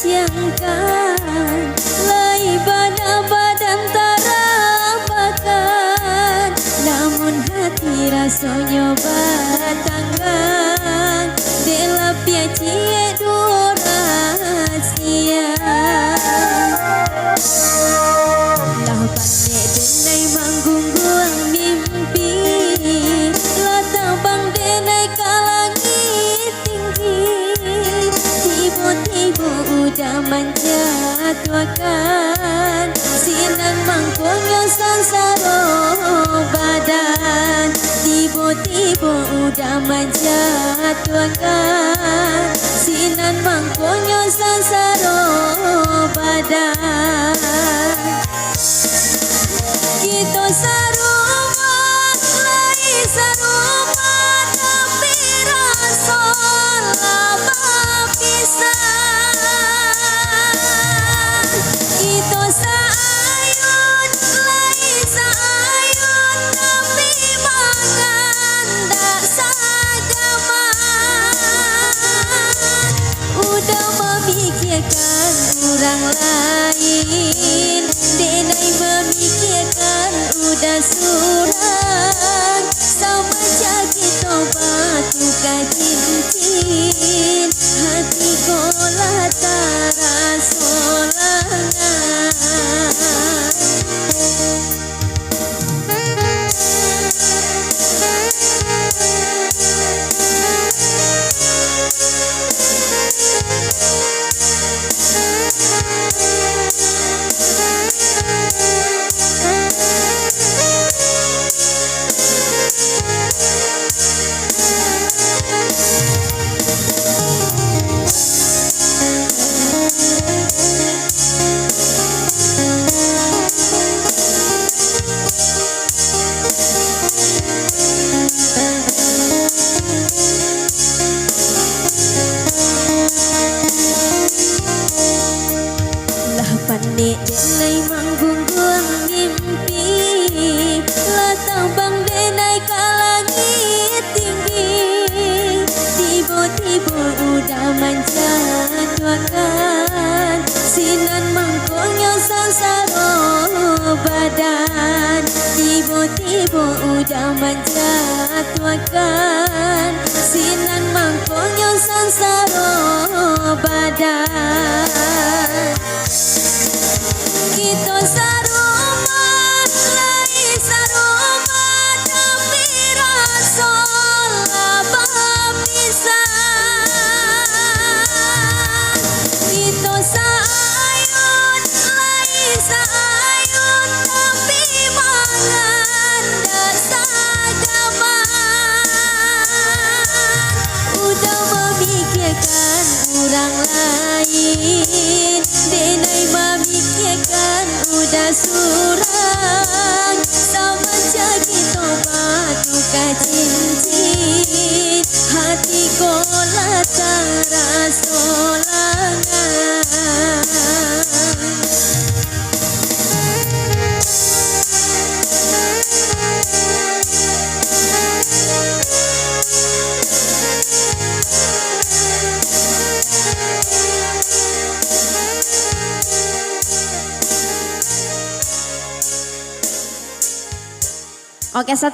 siangkan, lai badan tarabakan, namun hati rasanya batangkan, dela piacie rahasia. Lah pandai denai manggung guang mimpi, latang bang denai kalangit tinggi, tiba-tiba udah menjatuhkan, sinan mangkonya sansaro badan, tiba-tiba udah menjatuhkan, sinan mangkonya sansaro badan. Kita saruma, lai saruma, tapi rasa lama pisah. Kita saayun, lai saayun, tapi makan tak sagama. Udah memikirkan orang lain, denai memikirkan udah surang, sama jaki tobat tukar cincin, hati kolah tara solangan. Pandai denai manggung guang mimpi, latang bang denai kalangit tinggi, tiba-tiba udah menjatuhkan, sinan mangkonya sansaro badan, tiba-tiba udah menjatuhkan, sinan mangkonya sansaro badan. Kita saruma, lai saruma, tapi rasa lama pisah. Kita saayun, lai saayun, tapi mangan dak sagama. Udah memikirkan orang lain, denai memikirkan udah surang, sama jaki tobat tukar cincin, hati kolah tara solangan. Oke, satu